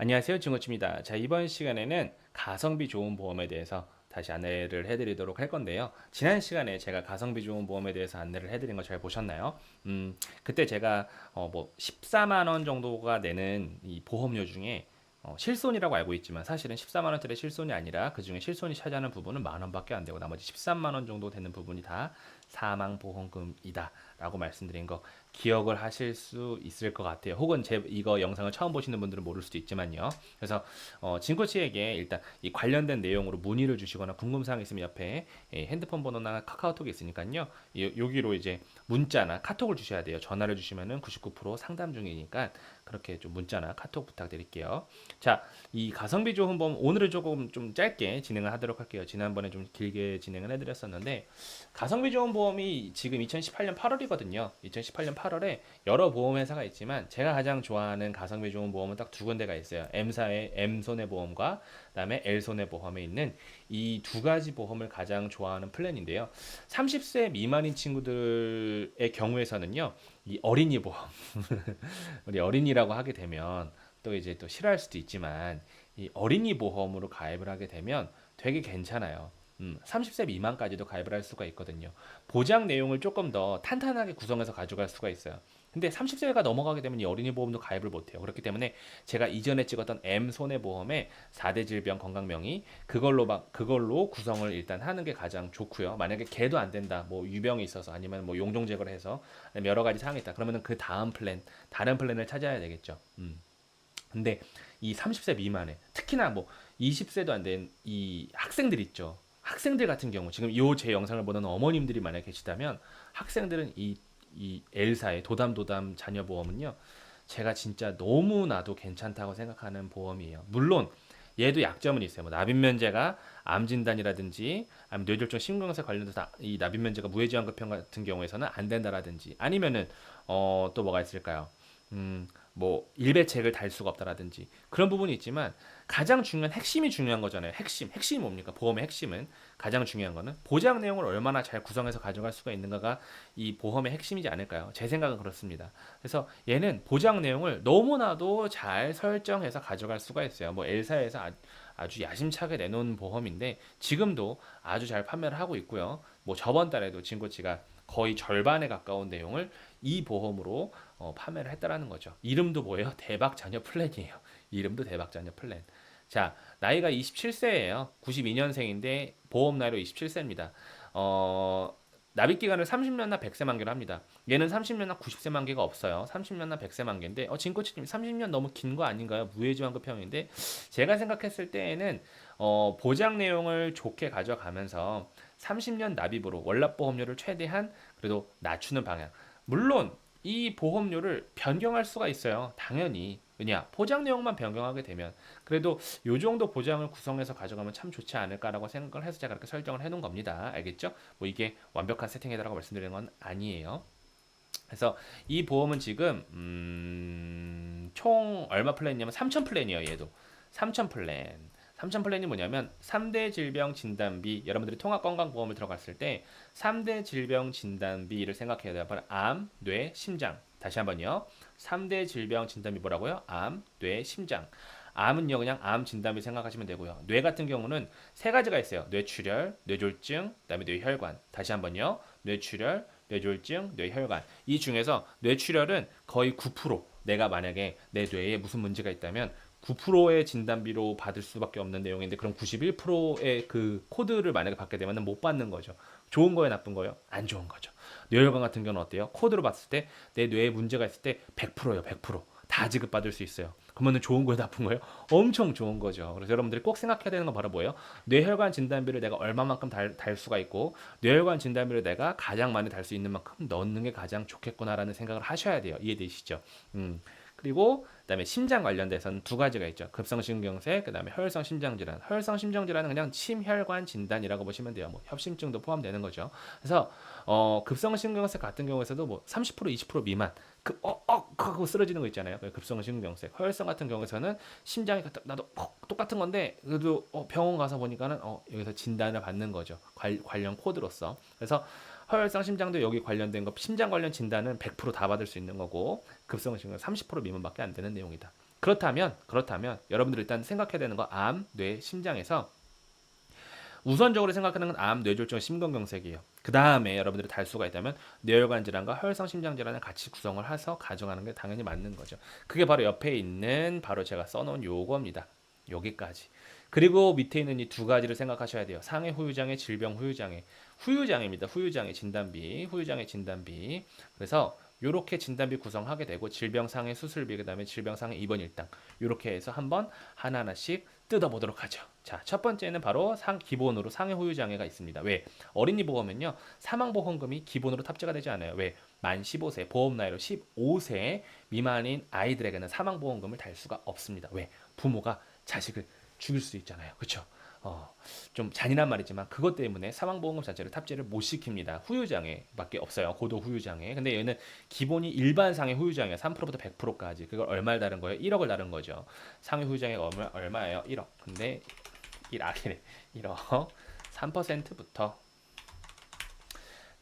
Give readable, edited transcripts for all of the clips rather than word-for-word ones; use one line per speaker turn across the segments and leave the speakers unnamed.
안녕하세요, 중고치입니다. 자, 이번 시간에는 가성비 좋은 보험에 대해서 다시 안내를 해드리도록 할 건데요. 지난 시간에 제가 가성비 좋은 보험에 대해서 안내를 해드린 거 잘 보셨나요? 그때 제가 뭐 14만 원 정도가 내는 이 보험료 중에 실손이라고 알고 있지만 사실은 14만 원짜리 실손이 아니라 그 중에 실손이 차지하는 부분은 만 원밖에 안 되고 나머지 13만 원 정도 되는 부분이 다 사망보험금이다라고 말씀드린 거 기억을 하실 수 있을 것 같아요. 혹은 제 이거 영상을 처음 보시는 분들은 모를 수도 있지만요. 그래서 진코치에게 일단 이 관련된 내용으로 문의를 주시거나 궁금사항 있으면 옆에 핸드폰 번호나 카카오톡이 있으니까요. 여기로 이제 문자나 카톡을 주셔야 돼요. 전화를 주시면은 99% 상담 중이니까 그렇게 좀 문자나 카톡 부탁드릴게요. 자, 이 가성비 좋은 보험 오늘은 조금 좀 짧게 진행을 하도록 할게요. 지난번에 좀 길게 진행을 해드렸었는데 가성비 좋은 보험이 지금 2018년 8월이거든요. 2018년 8월에 여러 보험회사가 있지만 제가 가장 좋아하는 가성비 좋은 보험은 딱 두 군데가 있어요. M사의 M손해보험과 그다음에 L손해보험에 있는 이 두 가지 보험을 가장 좋아하는 플랜인데요. 30세 미만인 친구들의 경우에서는요. 이 어린이 보험 우리 어린이라고 하게 되면 또 이제 또 싫어할 수도 있지만 이 어린이 보험으로 가입을 하게 되면 되게 괜찮아요. 30세 미만까지도 가입을 할 수가 있거든요. 보장 내용을 조금 더 탄탄하게 구성해서 가져갈 수가 있어요. 근데 30세가 넘어가게 되면 이 어린이 보험도 가입을 못해요. 그렇기 때문에 제가 이전에 찍었던 M 손해보험의 4대 질병 건강명의 그걸로 구성을 일단 하는 게 가장 좋고요. 만약에 걔도 안 된다, 뭐 유병이 있어서 아니면 뭐 용종 제거를 해서 여러 가지 사항이 있다. 그러면은 그 다음 플랜, 다른 플랜을 찾아야 되겠죠. 근데 이 30세 미만에 특히나 뭐 20세도 안 된 이 학생들 있죠. 학생들 같은 경우 지금 요 제 영상을 보는 어머님들이 만약 계시다면 학생들은 이 L사의 도담도담 자녀보험은요. 제가 진짜 너무나도 괜찮다고 생각하는 보험이에요. 물론 얘도 약점은 있어요. 뭐 납입 면제가 암 진단이라든지 아니면 뇌졸중 심근경색 관련돼서 이 납입 면제가 무해지환급형 같은 경우에서는 안 된다라든지 아니면은 또 뭐가 있을까요? 뭐 일배책을 달 수가 없다라든지 그런 부분이 있지만 가장 중요한 핵심이 중요한 거잖아요. 핵심이 뭡니까? 보험의 핵심은 가장 중요한 거는 보장 내용을 얼마나 잘 구성해서 가져갈 수가 있는가가 이 보험의 핵심이지 않을까요? 제 생각은 그렇습니다. 그래서 얘는 보장 내용을 너무나도 잘 설정해서 가져갈 수가 있어요. 뭐 L사에서 아주 야심차게 내놓은 보험인데 지금도 아주 잘 판매를 하고 있고요. 뭐 저번 달에도 진코치가 거의 절반에 가까운 내용을 이 보험으로 판매를 했다라는 거죠. 이름도 뭐예요? 대박 자녀 플랜이에요. 이름도 대박 자녀 플랜. 자, 나이가 27세예요. 92년생인데 보험 나이로 27세입니다. 납입 기간을 30년나 100세 만기로 합니다. 얘는 30년나 90세 만기가 없어요. 30년나 100세 만기인데 진코치님 30년 너무 긴 거 아닌가요? 무해지환급형인데 제가 생각했을 때에는 보장 내용을 좋게 가져가면서 30년 납입으로 월납보험료를 최대한 그래도 낮추는 방향. 물론 이 보험료를 변경할 수가 있어요. 당연히. 왜냐? 보장 내용만 변경하게 되면 그래도 요 정도 보장을 구성해서 가져가면 참 좋지 않을까라고 생각을 해서 제가 그렇게 설정을 해놓은 겁니다. 알겠죠? 뭐 이게 완벽한 세팅이라고 말씀드리는 건 아니에요. 그래서 이 보험은 지금 총 얼마 플랜이냐면 3천 플랜이에요. 얘도 3천 플랜. 3천 플랜이 뭐냐면 3대 질병 진단비 여러분들이 통합건강보험을 들어갔을 때 3대 질병 진단비를 생각해야 돼요. 바로 암, 뇌, 심장. 다시 한번요. 3대 질병 진단비 뭐라고요? 암, 뇌, 심장. 암은요 그냥 암 진단비 생각하시면 되고요. 뇌 같은 경우는 세 가지가 있어요. 뇌출혈, 뇌졸중, 그다음에 뇌혈관. 다시 한번요. 뇌출혈, 뇌졸중, 뇌혈관. 이 중에서 뇌출혈은 거의 9% 내가 만약에 내 뇌에 무슨 문제가 있다면 9%의 진단비로 받을 수밖에 없는 내용인데 그럼 91%의 그 코드를 만약에 받게 되면 못 받는 거죠. 좋은 거예요, 나쁜 거예요? 안 좋은 거죠. 뇌혈관 같은 경우는 어때요? 코드로 봤을 때 내 뇌에 문제가 있을 때 100%예요, 100%. 다 지급받을 수 있어요. 그러면 좋은 거예요, 나쁜 거예요? 엄청 좋은 거죠. 그래서 여러분들이 꼭 생각해야 되는 건 바로 뭐예요? 뇌혈관 진단비를 내가 얼마만큼 달 수가 있고 뇌혈관 진단비를 내가 가장 많이 달 수 있는 만큼 넣는 게 가장 좋겠구나라는 생각을 하셔야 돼요. 이해되시죠? 그리고 그다음에 심장 관련돼서는 두 가지가 있죠. 급성심경색, 그다음에 혈성 심장질환. 혈성 심장질환은 그냥 심혈관 진단이라고 보시면 돼요. 뭐 협심증도 포함되는 거죠. 그래서 급성심경색 같은 경우에서도 뭐 30% 20% 미만 하고 쓰러지는 거 있잖아요. 급성심경색. 혈성 같은 경우에서는 심장이 나도 똑같은 건데 그래도 병원 가서 보니까는 여기서 진단을 받는 거죠. 관련 코드로서. 그래서 허혈성 심장도 여기 관련된 거 심장 관련 진단은 100%다 받을 수 있는 거고 급성심경 30% 미만밖에 안 되는 내용이다. 그렇다면 여러분들 일단 생각해야 되는 거 암, 뇌, 심장에서 우선적으로 생각하는 건 암, 뇌졸중, 심근경색이에요. 그 다음에 여러분들이 달 수가 있다면 뇌혈관 질환과 혈성 심장 질환을 같이 구성을 해서 가져가는 게 당연히 맞는 거죠. 그게 바로 옆에 있는 바로 제가 써놓은 요겁니다. 여기까지. 그리고 밑에 있는 이 두 가지를 생각하셔야 돼요. 상해 후유장애, 질병 후유장애. 후유장애입니다. 후유장애 진단비, 후유장애 진단비. 그래서 요렇게 진단비 구성하게 되고 질병 상해 수술비 그다음에 질병 상해 입원 일당 요렇게 해서 한번 하나하나씩 뜯어보도록 하죠. 자, 첫 번째는 바로 기본으로 상해 후유 장애가 있습니다. 왜? 어린이 보험은요. 사망 보험금이 기본으로 탑재가 되지 않아요. 왜? 만 15세 보험 나이로 15세 미만인 아이들에게는 사망 보험금을 달 수가 없습니다. 왜? 부모가 자식을 죽일 수 있잖아요. 그렇죠? 좀 잔인한 말이지만 그것 때문에 사망보험금 자체를 탑재를 못 시킵니다. 후유장애밖에 없어요. 고도 후유장애. 근데 얘는 기본이 일반 상해 후유장애 3%부터 100%까지 그걸 얼마를 다른 거예요? 1억을 다른 거죠. 상해 후유장애가 얼마예요? 1억. 근데 1억이래. 1억 3%부터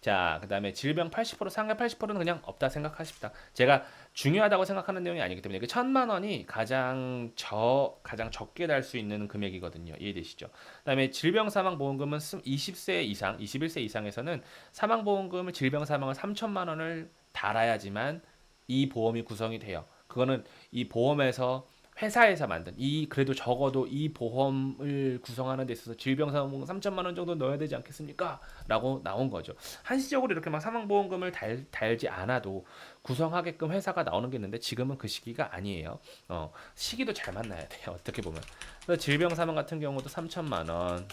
자, 그 다음에 질병 80% 상해 80%는 그냥 없다 생각하십니다. 제가 중요하다고 생각하는 내용이 아니기 때문에 그 1,000만 원이 가장 적게 달 수 있는 금액이거든요. 이해되시죠? 그다음에 질병 사망 보험금은 20세 이상, 21세 이상에서는 사망 보험금을 질병 사망을 3천만 원을 달아야지만 이 보험이 구성이 돼요. 그거는 이 보험에서 회사에서 만든 그래도 적어도 이 보험을 구성하는 데 있어서 질병사망보험 3천만 원 정도 넣어야 되지 않겠습니까? 라고 나온 거죠. 한시적으로 이렇게 막 사망보험금을 달지 않아도 구성하게끔 회사가 나오는 게 있는데 지금은 그 시기가 아니에요. 시기도 잘 만나야 돼요. 어떻게 보면. 그래서 질병사망 같은 경우도 3천만 원,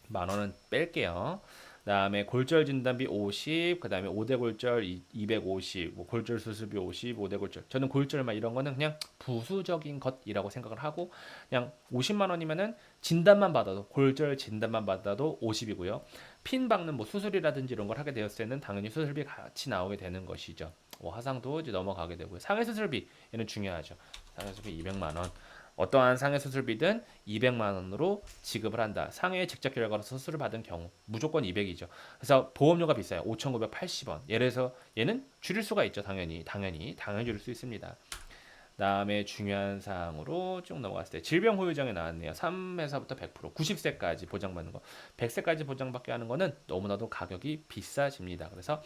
만 원은 뺄게요. 그다음에 골절 진단비 50, 그다음에 5대 골절 250, 뭐 골절 수술비 50, 5대 골절. 저는 골절 막 이런 거는 그냥 부수적인 것이라고 생각을 하고 그냥 50만 원이면은 진단만 받아도 골절 진단만 받아도 50이고요. 핀 박는 뭐 수술이라든지 이런 걸 하게 되었을 때는 당연히 수술비 같이 나오게 되는 것이죠. 화상도 이제 넘어가게 되고요. 상해 수술비 얘는 중요하죠. 상해 수술비 200만 원. 어떠한 상해 수술비든 200만 원으로 지급을 한다. 상해 직접 결과로 수술을 받은 경우 무조건 200이죠. 그래서 보험료가 비싸요. 5,980원. 예를 들어서 얘는 줄일 수가 있죠. 당연히 줄일 수 있습니다. 다음에 중요한 사항으로 쭉 넘어갔을 때 질병 후유장애 나왔네요. 3회사부터 100%, 90세까지 보장받는 거. 100세까지 보장받게 하는 거는 너무나도 가격이 비싸집니다. 그래서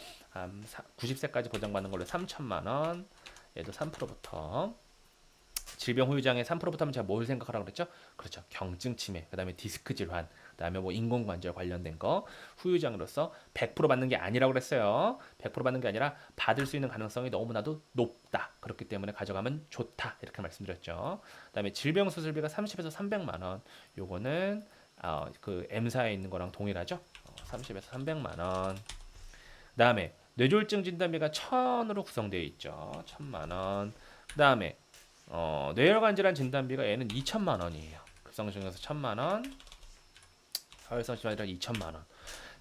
90세까지 보장받는 걸로 3천만 원. 얘도 3%부터 질병 후유장애 3%부터 하면 제가 뭘 생각하라고 그랬죠? 그렇죠. 경증 치매, 그다음에 디스크 질환, 그다음에 뭐 인공관절 관련된 거 후유장으로서 100% 받는 게 아니라고 그랬어요. 100% 받는 게 아니라 받을 수 있는 가능성이 너무나도 높다. 그렇기 때문에 가져가면 좋다. 이렇게 말씀드렸죠. 그다음에 질병 수술비가 30에서 300만 원. 요거는 그 M사에 있는 거랑 동일하죠. 30에서 300만 원. 그다음에 뇌졸중 진단비가 1,000으로 구성되어 있죠. 1,000만 원. 그다음에 뇌혈관 질환 진단비가 얘는 2천만 원이에요. 급성 중에서 1,000만 원, 혈성 질환이랑 2천만 원.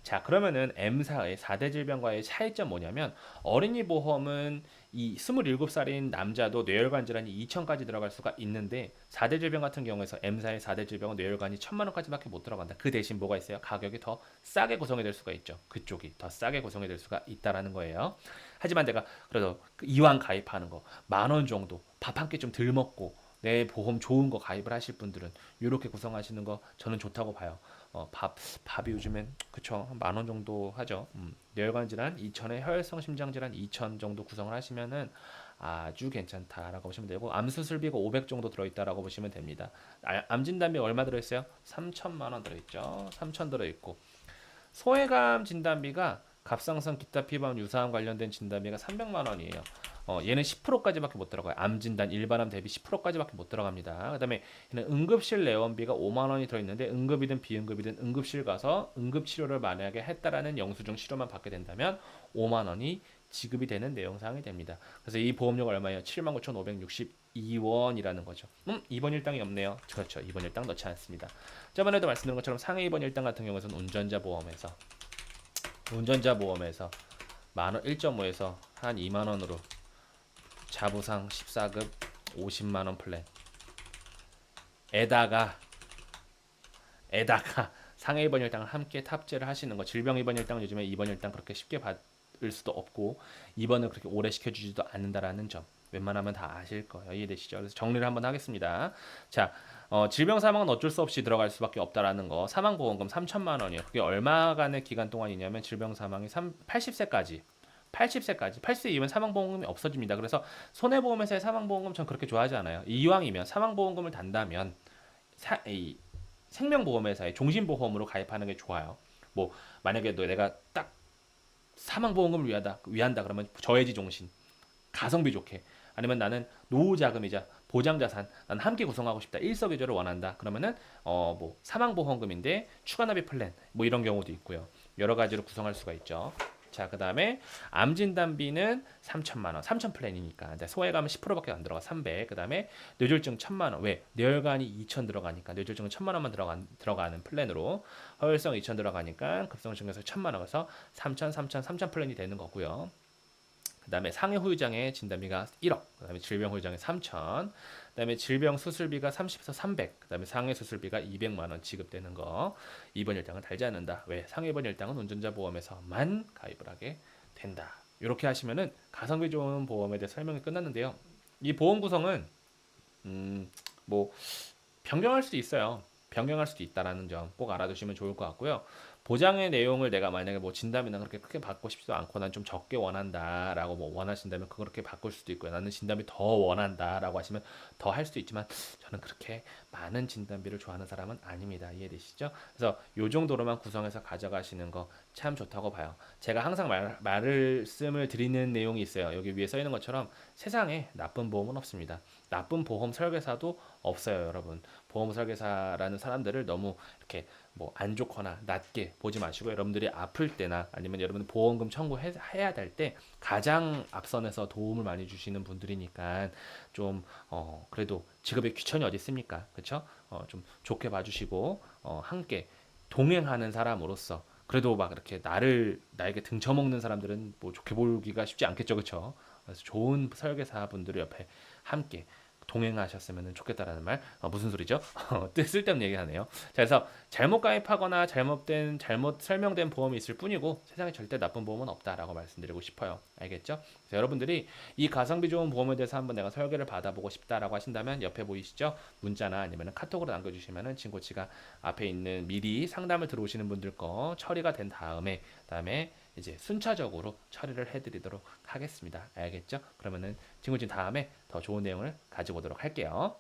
자, 그러면은 M사의 4대 질병과의 차이점 뭐냐면 어린이 보험은 이 27살인 남자도 뇌혈관 질환이 2천까지 들어갈 수가 있는데 4대 질병 같은 경우에서 M사의 4대 질병은 뇌혈관이 1,000만 원까지밖에 못 들어간다. 그 대신 뭐가 있어요? 가격이 더 싸게 구성이 될 수가 있죠. 그쪽이 더 싸게 구성이 될 수가 있다라는 거예요. 하지만 내가 그래도 이왕 가입하는 거 10,000원 정도 밥 한 끼 좀 덜 먹고 내 보험 좋은 거 가입을 하실 분들은 이렇게 구성하시는 거 저는 좋다고 봐요. 밥이 요즘엔 그쵸 한 10,000원 정도 하죠. 뇌혈관 질환 2천에 혈성 심장 질환 2천 정도 구성을 하시면은 아주 괜찮다라고 보시면 되고 암 수술비가 500 정도 들어있다라고 보시면 됩니다. 암 진단비 얼마 들어있어요? 3천만 원 들어있죠. 3천 들어있고 소외감 진단비가 갑상선 기타 피부암 유사암 관련된 진단비가 300만 원이에요. 얘는 10%까지밖에 못 들어가요. 암 진단 일반암 대비 10%까지밖에 못 들어갑니다. 그다음에 얘는 응급실 내원비가 5만 원이 들어 있는데 응급이든 비응급이든 응급실 가서 응급 치료를 만약에 했다라는 영수증 치료만 받게 된다면 5만 원이 지급이 되는 내용 사항이 됩니다. 그래서 이 보험료가 얼마예요? 79,562원이라는 거죠. 이번 일당이 없네요. 그렇죠. 이번 일당 넣지 않습니다. 저번에도 말씀드린 것처럼 상해 이번 일당 같은 경우에는 운전자 보험에서 만원 1.5에서 한 2만 원으로 자부상 14급 50만 원 플랜 에다가 상해 입원 일당을 함께 탑재를 하시는 거. 질병 입원 일당은 요즘에 입원 일당 그렇게 쉽게 받을 수도 없고 입원을 그렇게 오래 시켜주지도 않는다라는 점. 웬만하면 다 아실 거예요. 이해되시죠? 그래서 정리를 한번 하겠습니다. 자, 질병 사망은 어쩔 수 없이 들어갈 수밖에 없다라는 거. 사망보험금 3천만 원이에요. 그게 얼마간의 기간 동안이냐면 질병 사망이 80세까지. 80세까지. 80세 이후면 사망보험금이 없어집니다. 그래서 손해보험회사의 사망보험금 전 그렇게 좋아하지 않아요. 이왕이면 사망보험금을 단다면 이 생명보험회사의 종신보험으로 가입하는 게 좋아요. 뭐 만약에 내가 딱 사망보험금을 위한다 그러면 저해지 종신, 가성비 좋게. 아니면 나는 노후자금이자 보장자산, 난 함께 구성하고 싶다. 일석이조를 원한다. 그러면은 뭐 사망보험금인데 추가납입 플랜 뭐 이런 경우도 있고요. 여러 가지로 구성할 수가 있죠. 자, 그 다음에 암진단비는 3천만 원, 3천 플랜이니까 소외감은 10%밖에 안 들어가 300. 그 다음에 뇌졸중 1천만 원. 왜? 뇌혈관이 2천 들어가니까 뇌졸중은 1천만 원만 들어가는 플랜으로 허혈성 2천 들어가니까 급성증에서 1천만 원. 그래서 3천, 3천, 3천 플랜이 되는 거고요. 그 다음에 상해 후유장애 진단비가 1억, 그 다음에 질병 후유장애 3천, 그 다음에 질병 수술비가 30에서 300, 그 다음에 상해 수술비가 200만 원 지급되는 거. 입원 일당은 달지 않는다. 왜? 상해 입원 일당은 운전자 보험에서만 가입을 하게 된다. 이렇게 하시면은 가성비 좋은 보험에 대해 설명이 끝났는데요. 이 보험 구성은 뭐 변경할 수도 있어요. 변경할 수도 있다라는 점 꼭 알아두시면 좋을 것 같고요. 보장의 내용을 내가 만약에 뭐 진담이나 그렇게 크게 받고 싶지도 않고 난 좀 적게 원한다라고 뭐 원하신다면 그렇게 바꿀 수도 있고요. 나는 진담이 더 원한다라고 하시면 더 할 수도 있지만 저는 그렇게 많은 진담비를 좋아하는 사람은 아닙니다. 이해되시죠? 그래서 요 정도로만 구성해서 가져가시는 거 참 좋다고 봐요. 제가 항상 말씀을 드리는 내용이 있어요. 여기 위에 써 있는 것처럼 세상에 나쁜 보험은 없습니다. 나쁜 보험 설계사도 없어요, 여러분. 보험 설계사라는 사람들을 너무 이렇게 뭐 안 좋거나 낮게 보지 마시고 여러분들이 아플 때나 아니면 여러분 보험금 청구해야 될 때 가장 앞선에서 도움을 많이 주시는 분들이니까 좀 그래도 직업에 귀천이 어디 있습니까? 그렇죠? 좀 좋게 봐주시고 함께 동행하는 사람으로서 그래도 막 이렇게 나에게 등쳐먹는 사람들은 뭐 좋게 보기가 쉽지 않겠죠, 그렇죠? 그래서 좋은 설계사 분들 옆에 함께 동행하셨으면 좋겠다라는 말. 무슨 소리죠? 쓸데없는 얘기하네요. 자, 그래서 잘못 가입하거나 잘못 설명된 보험이 있을 뿐이고 세상에 절대 나쁜 보험은 없다라고 말씀드리고 싶어요. 알겠죠? 그래서 여러분들이 이 가성비 좋은 보험에 대해서 한번 내가 설계를 받아보고 싶다라고 하신다면 옆에 보이시죠? 문자나 아니면 카톡으로 남겨주시면은 진코치가 앞에 있는 미리 상담을 들어오시는 분들 거 처리가 된 다음에 이제 순차적으로 처리를 해드리도록 하겠습니다. 알겠죠? 그러면은 친구진 다음에 더 좋은 내용을 가지고 오도록 할게요.